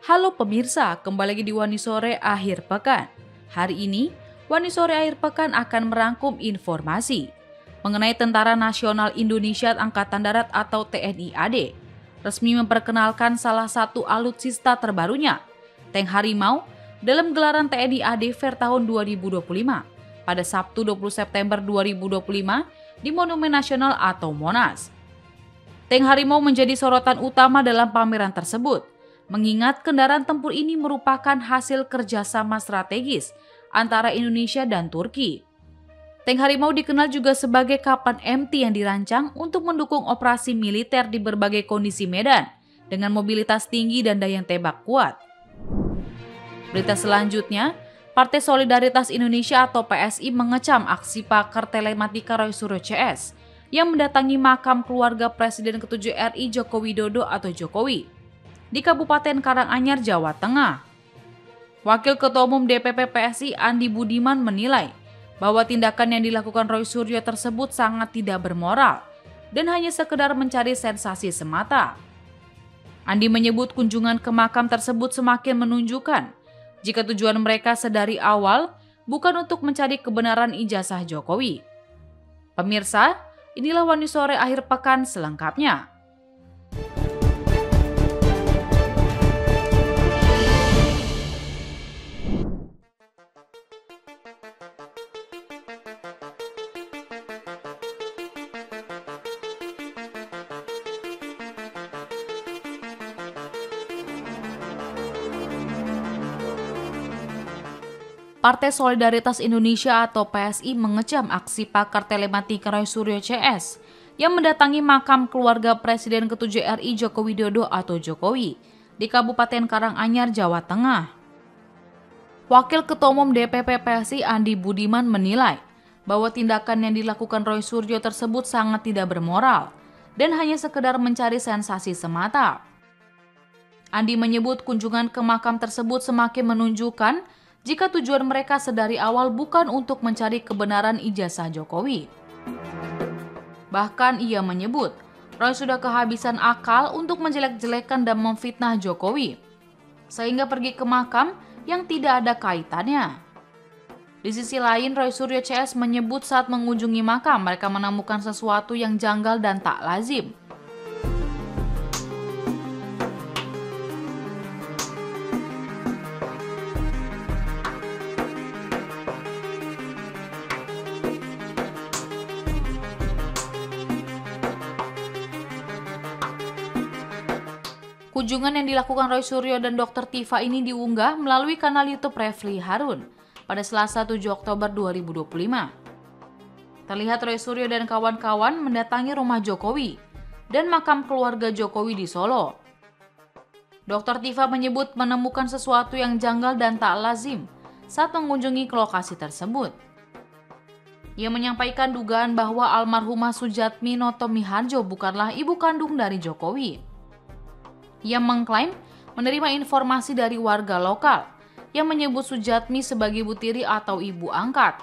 Halo pemirsa, kembali lagi di Wani Sore Akhir Pekan. Hari ini, Wani Sore Akhir Pekan akan merangkum informasi mengenai Tentara Nasional Indonesia Angkatan Darat atau TNI AD resmi memperkenalkan salah satu alutsista terbarunya, tank Harimau, dalam gelaran TNI AD Fair tahun 2025 pada Sabtu 20 September 2025 di Monumen Nasional atau Monas. Tank Harimau menjadi sorotan utama dalam pameran tersebut, mengingat kendaraan tempur ini merupakan hasil kerjasama strategis antara Indonesia dan Turki. Tank Harimau dikenal juga sebagai Kapan MT yang dirancang untuk mendukung operasi militer di berbagai kondisi medan dengan mobilitas tinggi dan daya tembak kuat. Berita selanjutnya, Partai Solidaritas Indonesia atau PSI mengecam aksi pakar telematika Roy Suryo CS yang mendatangi makam keluarga Presiden ke-7 RI Joko Widodo atau Jokowi di Kabupaten Karanganyar, Jawa Tengah. Wakil Ketua Umum DPP PSI Andi Budiman menilai bahwa tindakan yang dilakukan Roy Suryo tersebut sangat tidak bermoral dan hanya sekedar mencari sensasi semata. Andi menyebut kunjungan ke makam tersebut semakin menunjukkan jika tujuan mereka sedari awal bukan untuk mencari kebenaran ijazah Jokowi. Pemirsa, inilah Wani Sore Akhir Pekan selengkapnya. Partai Solidaritas Indonesia atau PSI mengecam aksi pakar telematika Roy Suryo CS yang mendatangi makam keluarga Presiden ke-7 RI Joko Widodo atau Jokowi di Kabupaten Karanganyar, Jawa Tengah. Wakil Ketua Umum DPP PSI Andi Budiman menilai bahwa tindakan yang dilakukan Roy Suryo tersebut sangat tidak bermoral dan hanya sekedar mencari sensasi semata. Andi menyebut kunjungan ke makam tersebut semakin menunjukkan jika tujuan mereka sedari awal bukan untuk mencari kebenaran ijazah Jokowi. Bahkan ia menyebut, Roy sudah kehabisan akal untuk menjelek-jelekan dan memfitnah Jokowi, sehingga pergi ke makam yang tidak ada kaitannya. Di sisi lain, Roy Suryo CS menyebut saat mengunjungi makam mereka menemukan sesuatu yang janggal dan tak lazim. Kunjungan yang dilakukan Roy Suryo dan Dr. Tifa ini diunggah melalui kanal YouTube Refli Harun pada Selasa 7 Oktober 2025. Terlihat Roy Suryo dan kawan-kawan mendatangi rumah Jokowi dan makam keluarga Jokowi di Solo. Dr. Tifa menyebut menemukan sesuatu yang janggal dan tak lazim saat mengunjungi ke lokasi tersebut. Ia menyampaikan dugaan bahwa almarhumah Sujatmi Noto Miharjo bukanlah ibu kandung dari Jokowi. Ia mengklaim menerima informasi dari warga lokal yang menyebut Sujatmi sebagai ibu tiri atau ibu angkat.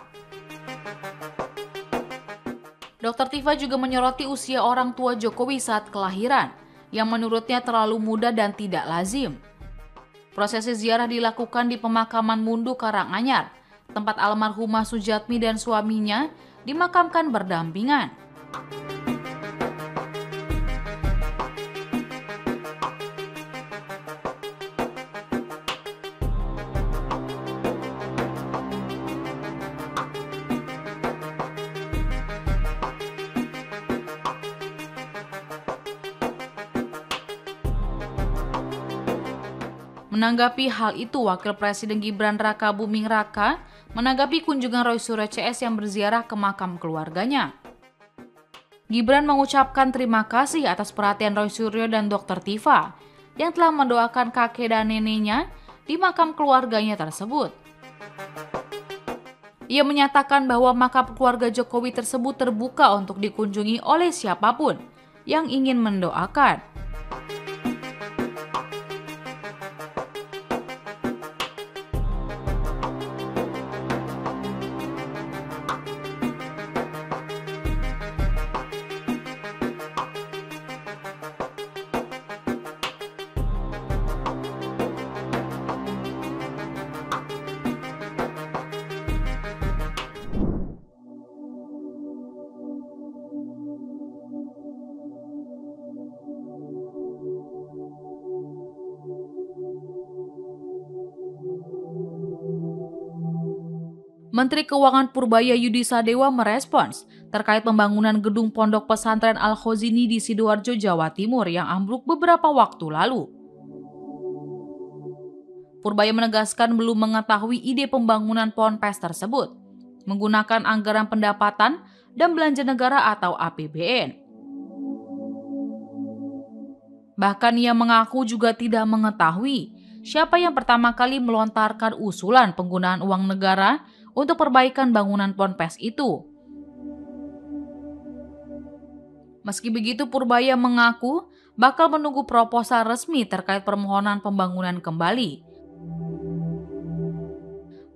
Dr. Tifa juga menyoroti usia orang tua Jokowi saat kelahiran, yang menurutnya terlalu muda dan tidak lazim. Prosesi ziarah dilakukan di pemakaman Mundu Karanganyar, tempat almarhumah Sujatmi dan suaminya dimakamkan berdampingan. Menanggapi hal itu, Wakil Presiden Gibran Raka Buming Raka menanggapi kunjungan Roy Suryo CS yang berziarah ke makam keluarganya. Gibran mengucapkan terima kasih atas perhatian Roy Suryo dan Dr. Tifa yang telah mendoakan kakek dan neneknya di makam keluarganya tersebut. Ia menyatakan bahwa makam keluarga Jokowi tersebut terbuka untuk dikunjungi oleh siapapun yang ingin mendoakan. Menteri Keuangan Purbaya Yudi Sadewa merespons terkait pembangunan gedung Pondok Pesantren Al-Khozini di Sidoarjo, Jawa Timur yang ambruk beberapa waktu lalu. Purbaya menegaskan belum mengetahui ide pembangunan ponpes tersebut menggunakan anggaran pendapatan dan belanja negara atau APBN. Bahkan ia mengaku juga tidak mengetahui siapa yang pertama kali melontarkan usulan penggunaan uang negara untuk perbaikan bangunan ponpes itu. Meski begitu, Purbaya mengaku bakal menunggu proposal resmi terkait permohonan pembangunan kembali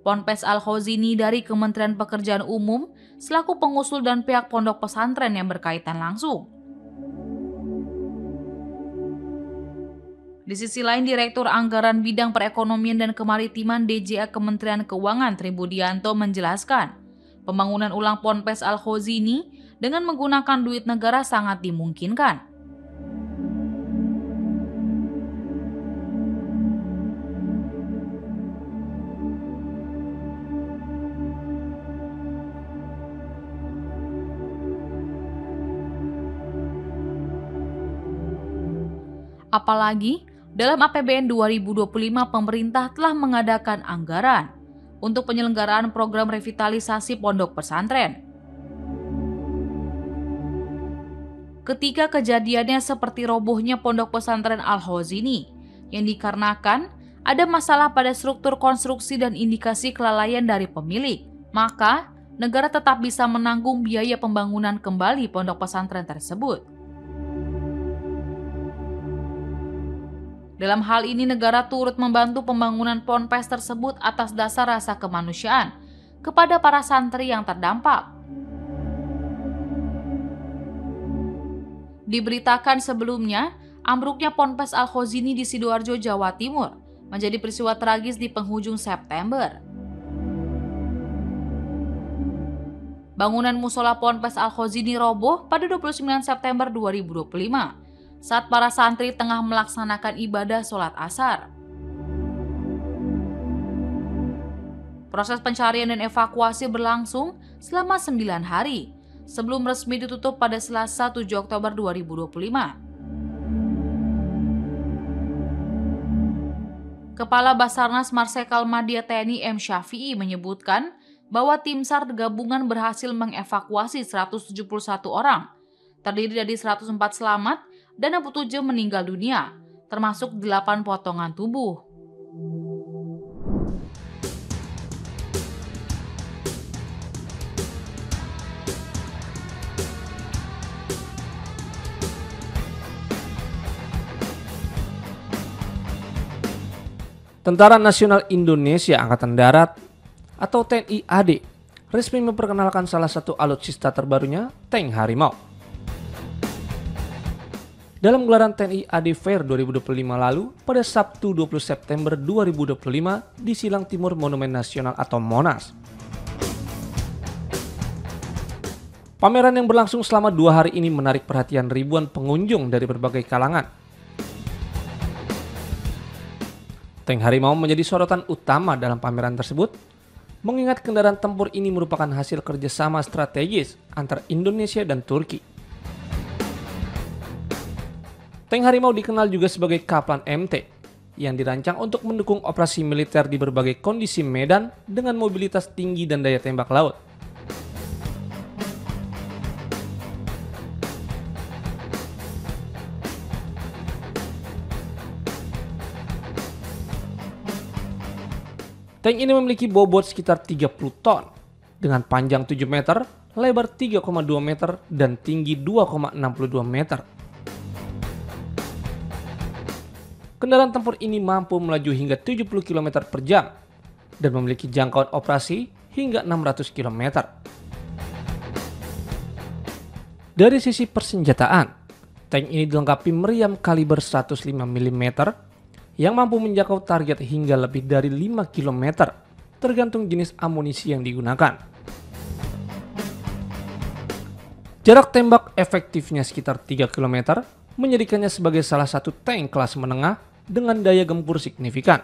Ponpes Al-Khozini dari Kementerian Pekerjaan Umum selaku pengusul dan pihak pondok pesantren yang berkaitan langsung. Di sisi lain, Direktur Anggaran Bidang Perekonomian dan Kemaritiman DJA Kementerian Keuangan Tri Budianto menjelaskan, pembangunan ulang Ponpes Al-Khozini dengan menggunakan duit negara sangat dimungkinkan. Apalagi, dalam APBN 2025 pemerintah telah mengadakan anggaran untuk penyelenggaraan program revitalisasi pondok pesantren. Ketika kejadiannya seperti robohnya pondok pesantren Al-Khozini yang dikarenakan ada masalah pada struktur konstruksi dan indikasi kelalaian dari pemilik, maka negara tetap bisa menanggung biaya pembangunan kembali pondok pesantren tersebut. Dalam hal ini, negara turut membantu pembangunan ponpes tersebut atas dasar rasa kemanusiaan kepada para santri yang terdampak. Diberitakan sebelumnya, ambruknya Ponpes Al-Khozini di Sidoarjo, Jawa Timur menjadi peristiwa tragis di penghujung September. Bangunan musola Ponpes Al-Khozini roboh pada 29 September 2025. Saat para santri tengah melaksanakan ibadah sholat asar. Proses pencarian dan evakuasi berlangsung selama 9 hari sebelum resmi ditutup pada Selasa 7 Oktober 2025. Kepala Basarnas Marsikal Madya TNI M. Syafi'i menyebutkan bahwa tim SAR gabungan berhasil mengevakuasi 171 orang, terdiri dari 104 selamat dan 67 meninggal dunia, termasuk 8 potongan tubuh. Tentara Nasional Indonesia Angkatan Darat atau TNI AD resmi memperkenalkan salah satu alutsista terbarunya, Tank Harimau. Dalam gelaran TNI AD Fair 2025 lalu, pada Sabtu 20 September 2025 di Silang Timur Monumen Nasional atau Monas. Pameran yang berlangsung selama 2 hari ini menarik perhatian ribuan pengunjung dari berbagai kalangan. Tank Harimau menjadi sorotan utama dalam pameran tersebut, mengingat kendaraan tempur ini merupakan hasil kerjasama strategis antara Indonesia dan Turki. Tank Harimau dikenal juga sebagai Kaplan MT, yang dirancang untuk mendukung operasi militer di berbagai kondisi medan dengan mobilitas tinggi dan daya tembak laut. Tank ini memiliki bobot sekitar 30 ton, dengan panjang 7 meter, lebar 3,2 meter, dan tinggi 2,62 meter. Kendaraan tempur ini mampu melaju hingga 70 km per jam dan memiliki jangkauan operasi hingga 600 km. Dari sisi persenjataan, tank ini dilengkapi meriam kaliber 105 mm yang mampu menjangkau target hingga lebih dari 5 km tergantung jenis amunisi yang digunakan. Jarak tembak efektifnya sekitar 3 km menjadikannya sebagai salah satu tank kelas menengah dengan daya gempur signifikan.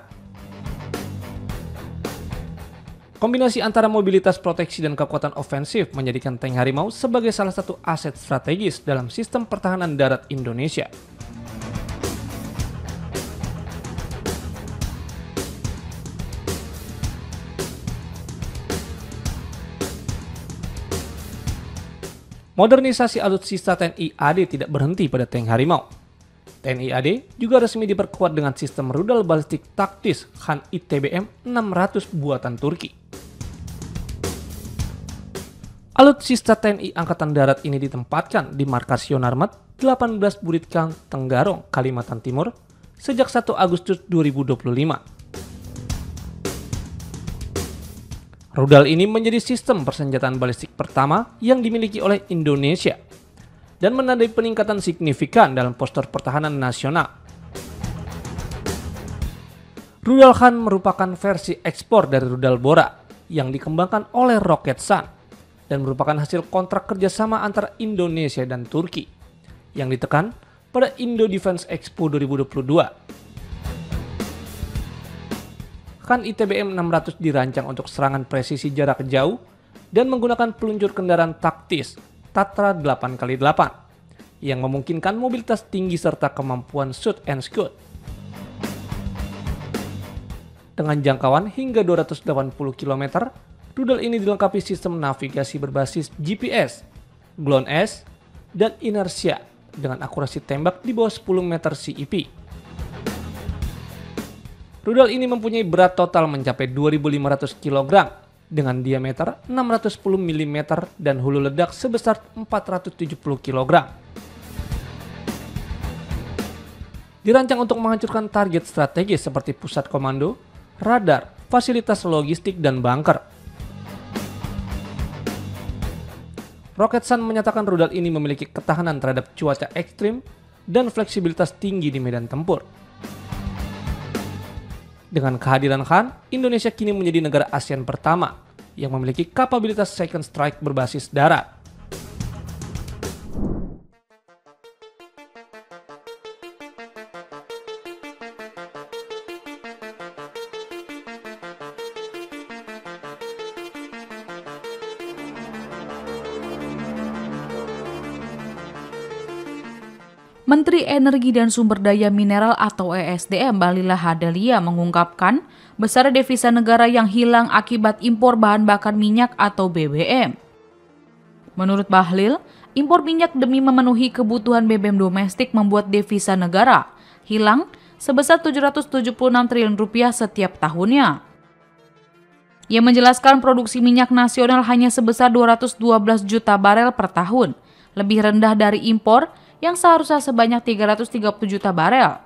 Kombinasi antara mobilitas proteksi dan kekuatan ofensif menjadikan tank Harimau sebagai salah satu aset strategis dalam sistem pertahanan darat Indonesia. Modernisasi alutsista TNI AD tidak berhenti pada tank Harimau. TNI AD juga resmi diperkuat dengan sistem rudal balistik taktis Khan ITBM 600 buatan Turki. Alutsista TNI Angkatan Darat ini ditempatkan di markas Yonarmat 18 Buritkang, Tenggarong, Kalimantan Timur sejak 1 Agustus 2025. Rudal ini menjadi sistem persenjataan balistik pertama yang dimiliki oleh Indonesia dan menandai peningkatan signifikan dalam postur pertahanan nasional. Rudal Khan merupakan versi ekspor dari rudal Bora yang dikembangkan oleh Roketsan dan merupakan hasil kontrak kerjasama antara Indonesia dan Turki yang ditekan pada Indo Defense Expo 2022. Khan ITBM 600 dirancang untuk serangan presisi jarak jauh dan menggunakan peluncur kendaraan taktis Tatra 8x8 yang memungkinkan mobilitas tinggi serta kemampuan shoot and scoot. Dengan jangkauan hingga 280 km, rudal ini dilengkapi sistem navigasi berbasis GPS, GLONASS, dan inersia dengan akurasi tembak di bawah 10 meter CEP. Rudal ini mempunyai berat total mencapai 2.500 kg dengan diameter 610 mm dan hulu ledak sebesar 470 kg. Dirancang untuk menghancurkan target strategis seperti pusat komando, radar, fasilitas logistik, dan bunker. Roketsan menyatakan rudal ini memiliki ketahanan terhadap cuaca ekstrim dan fleksibilitas tinggi di medan tempur. Dengan kehadiran Khan, Indonesia kini menjadi negara ASEAN pertama yang memiliki kapabilitas second strike berbasis darat. Menteri Energi dan Sumber Daya Mineral atau ESDM Bahlil Lahadalia mengungkapkan besar devisa negara yang hilang akibat impor bahan bakar minyak atau BBM. Menurut Bahlil, impor minyak demi memenuhi kebutuhan BBM domestik membuat devisa negara hilang sebesar Rp776 triliun setiap tahunnya. Ia menjelaskan produksi minyak nasional hanya sebesar 212 juta barel per tahun, lebih rendah dari impor yang seharusnya sebanyak 330 juta barel.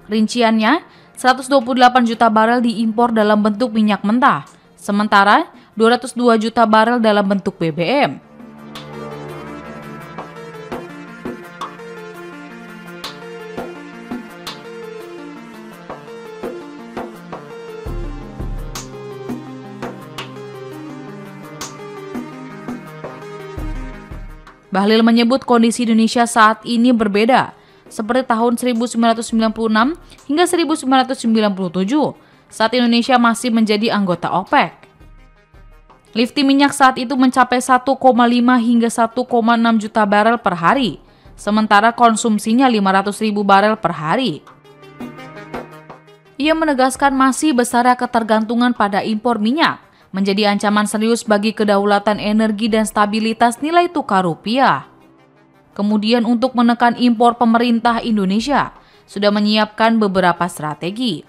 Rinciannya, 128 juta barel diimpor dalam bentuk minyak mentah, sementara 202 juta barel dalam bentuk BBM. Bahlil menyebut kondisi Indonesia saat ini berbeda, seperti tahun 1996 hingga 1997 saat Indonesia masih menjadi anggota OPEC. Lifting minyak saat itu mencapai 1,5 hingga 1,6 juta barel per hari, sementara konsumsinya 500.000 barel per hari. Ia menegaskan masih besar ketergantungan pada impor minyak menjadi ancaman serius bagi kedaulatan energi dan stabilitas nilai tukar rupiah. Kemudian untuk menekan impor, pemerintah Indonesia sudah menyiapkan beberapa strategi.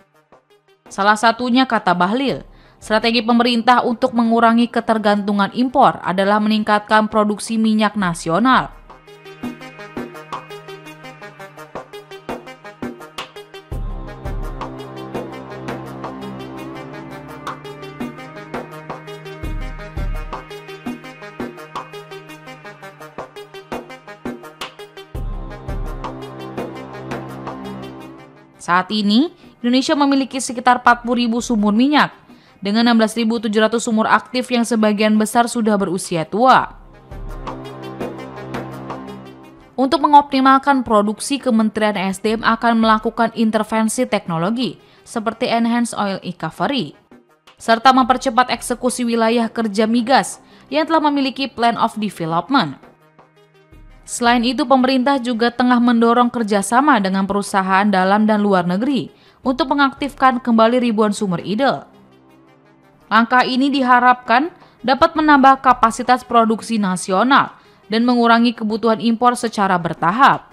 Salah satunya, kata Bahlil, strategi pemerintah untuk mengurangi ketergantungan impor adalah meningkatkan produksi minyak nasional. Saat ini, Indonesia memiliki sekitar 40.000 sumur minyak, dengan 16.700 sumur aktif yang sebagian besar sudah berusia tua. Untuk mengoptimalkan produksi, Kementerian SDM akan melakukan intervensi teknologi seperti Enhanced Oil Recovery. serta mempercepat eksekusi wilayah kerja migas yang telah memiliki Plan of Development. Selain itu, pemerintah juga tengah mendorong kerjasama dengan perusahaan dalam dan luar negeri untuk mengaktifkan kembali ribuan sumber idle. Langkah ini diharapkan dapat menambah kapasitas produksi nasional dan mengurangi kebutuhan impor secara bertahap.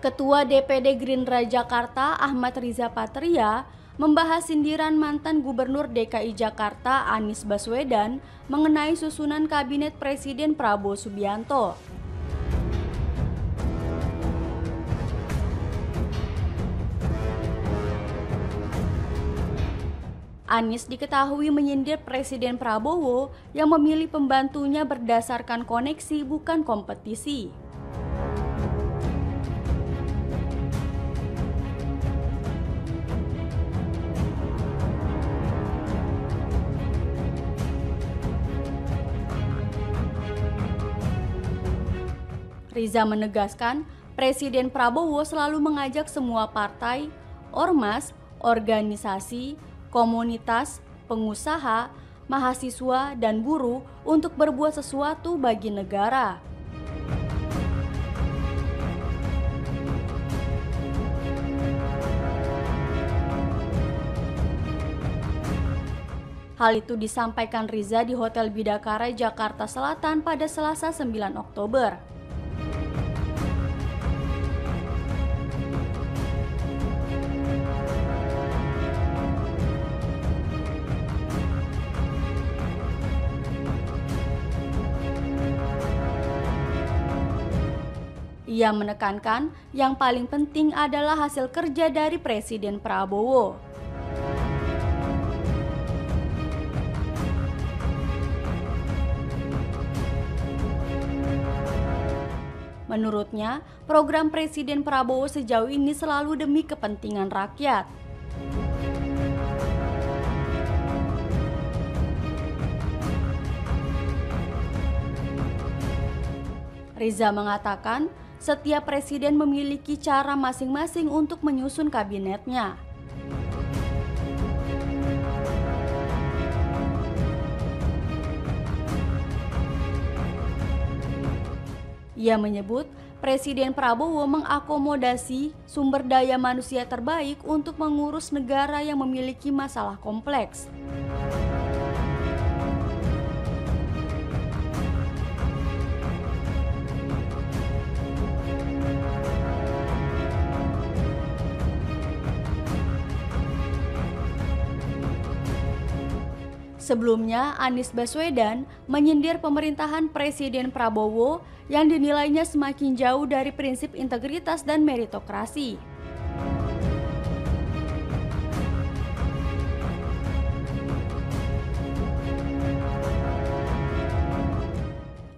Ketua DPD Gerindra Jakarta Ahmad Riza Patria membahas sindiran mantan Gubernur DKI Jakarta Anies Baswedan mengenai susunan Kabinet Presiden Prabowo Subianto. Anies diketahui menyindir Presiden Prabowo yang memilih pembantunya berdasarkan koneksi bukan kompetisi. Riza menegaskan, Presiden Prabowo selalu mengajak semua partai, ormas, organisasi, komunitas, pengusaha, mahasiswa, dan buruh untuk berbuat sesuatu bagi negara. Hal itu disampaikan Riza di Hotel Bidakara, Jakarta Selatan pada Selasa 9 Oktober. Ia menekankan yang paling penting adalah hasil kerja dari Presiden Prabowo. Menurutnya, program Presiden Prabowo sejauh ini selalu demi kepentingan rakyat. Riza mengatakan, setiap presiden memiliki cara masing-masing untuk menyusun kabinetnya. Ia menyebut Presiden Prabowo mengakomodasi sumber daya manusia terbaik untuk mengurus negara yang memiliki masalah kompleks. Sebelumnya, Anies Baswedan menyindir pemerintahan Presiden Prabowo yang dinilainya semakin jauh dari prinsip integritas dan meritokrasi.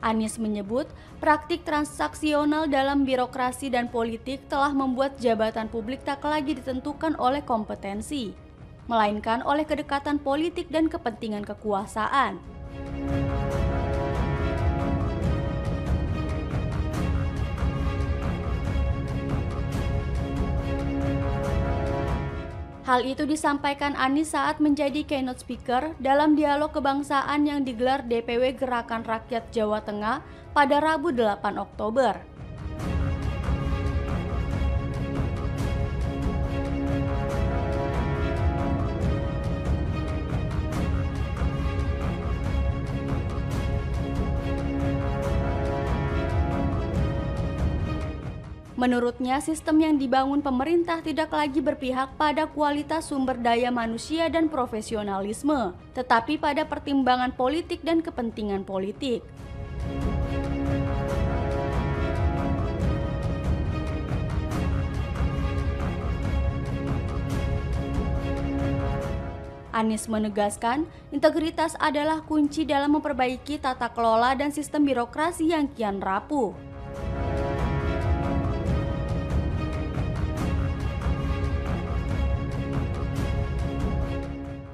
Anies menyebut praktik transaksional dalam birokrasi dan politik telah membuat jabatan publik tak lagi ditentukan oleh kompetensi, melainkan oleh kedekatan politik dan kepentingan kekuasaan. Hal itu disampaikan Anies saat menjadi keynote speaker dalam dialog kebangsaan yang digelar DPW Gerakan Rakyat Jawa Tengah pada Rabu 8 Oktober. Menurutnya, sistem yang dibangun pemerintah tidak lagi berpihak pada kualitas sumber daya manusia dan profesionalisme, tetapi pada pertimbangan politik dan kepentingan politik. Anies menegaskan, integritas adalah kunci dalam memperbaiki tata kelola dan sistem birokrasi yang kian rapuh.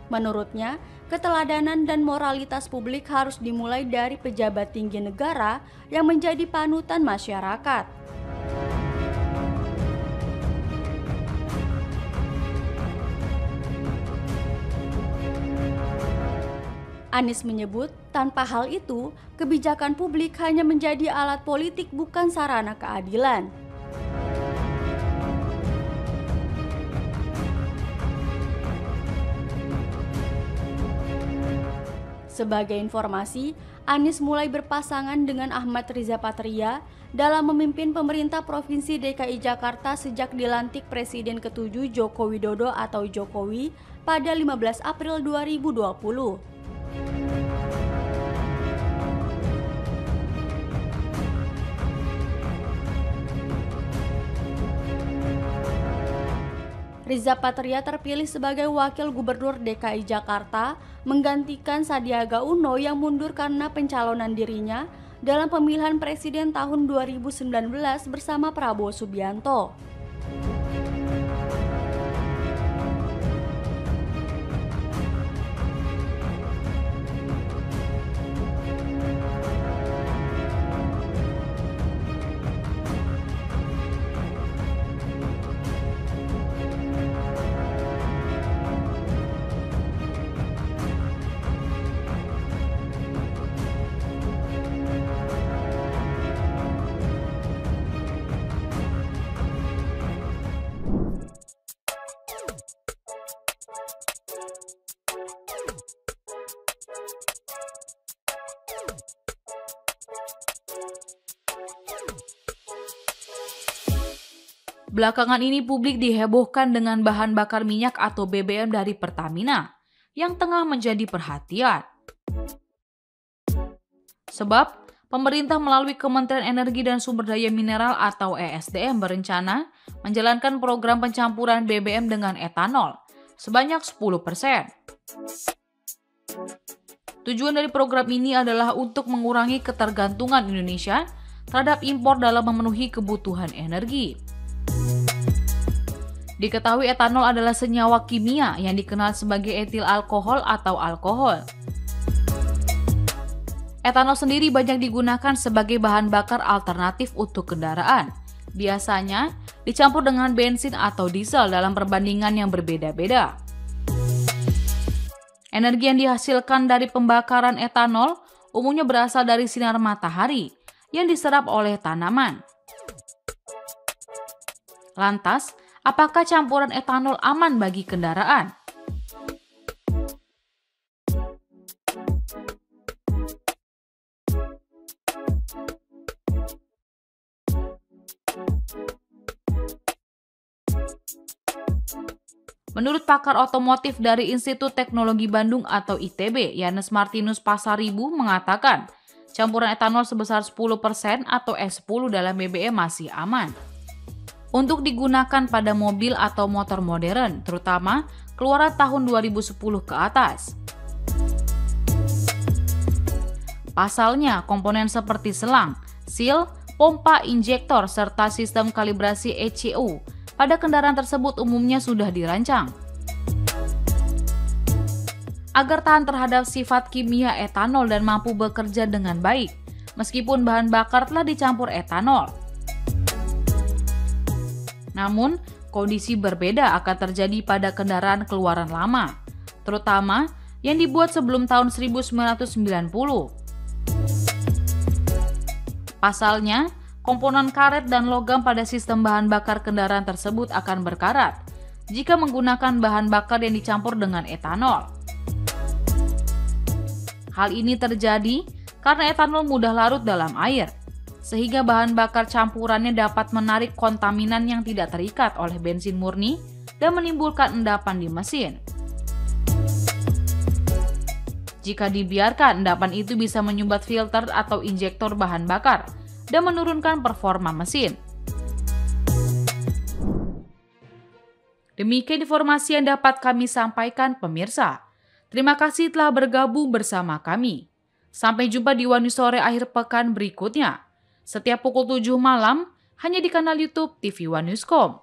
Menurutnya, keteladanan dan moralitas publik harus dimulai dari pejabat tinggi negara yang menjadi panutan masyarakat. Anies menyebut, tanpa hal itu, kebijakan publik hanya menjadi alat politik bukan sarana keadilan. Sebagai informasi, Anies mulai berpasangan dengan Ahmad Riza Patria dalam memimpin pemerintah Provinsi DKI Jakarta sejak dilantik Presiden ke-7 Joko Widodo atau Jokowi pada 15 April 2020. Riza Patria terpilih sebagai Wakil Gubernur DKI Jakarta menggantikan Sandiaga Uno yang mundur karena pencalonan dirinya dalam pemilihan presiden tahun 2019 bersama Prabowo Subianto. Belakangan ini publik dihebohkan dengan bahan bakar minyak atau BBM dari Pertamina yang tengah menjadi perhatian. Sebab, pemerintah melalui Kementerian Energi dan Sumber Daya Mineral atau ESDM berencana menjalankan program pencampuran BBM dengan etanol sebanyak 10%. Tujuan dari program ini adalah untuk mengurangi ketergantungan Indonesia terhadap impor dalam memenuhi kebutuhan energi. Diketahui etanol adalah senyawa kimia yang dikenal sebagai etil alkohol atau alkohol. Etanol sendiri banyak digunakan sebagai bahan bakar alternatif untuk kendaraan. Biasanya dicampur dengan bensin atau diesel dalam perbandingan yang berbeda-beda. Energi yang dihasilkan dari pembakaran etanol umumnya berasal dari sinar matahari yang diserap oleh tanaman. Lantas, apakah campuran etanol aman bagi kendaraan? Menurut pakar otomotif dari Institut Teknologi Bandung atau ITB, Yanes Martinus Pasaribu mengatakan, campuran etanol sebesar 10% atau E10 dalam BBM masih aman untuk digunakan pada mobil atau motor modern, terutama keluaran tahun 2010 ke atas. Pasalnya, komponen seperti selang, seal, pompa injektor, serta sistem kalibrasi ECU pada kendaraan tersebut umumnya sudah dirancang agar tahan terhadap sifat kimia etanol dan mampu bekerja dengan baik, meskipun bahan bakar telah dicampur etanol. Namun, kondisi berbeda akan terjadi pada kendaraan keluaran lama, terutama yang dibuat sebelum tahun 1990. Pasalnya, komponen karet dan logam pada sistem bahan bakar kendaraan tersebut akan berkarat jika menggunakan bahan bakar yang dicampur dengan etanol. Hal ini terjadi karena etanol mudah larut dalam air, sehingga bahan bakar campurannya dapat menarik kontaminan yang tidak terikat oleh bensin murni dan menimbulkan endapan di mesin. Jika dibiarkan, endapan itu bisa menyumbat filter atau injektor bahan bakar dan menurunkan performa mesin. Demikian informasi yang dapat kami sampaikan pemirsa. Terima kasih telah bergabung bersama kami. Sampai jumpa di One News Sore akhir pekan berikutnya. Setiap pukul 7 malam, hanya di kanal YouTube TV One Newscom.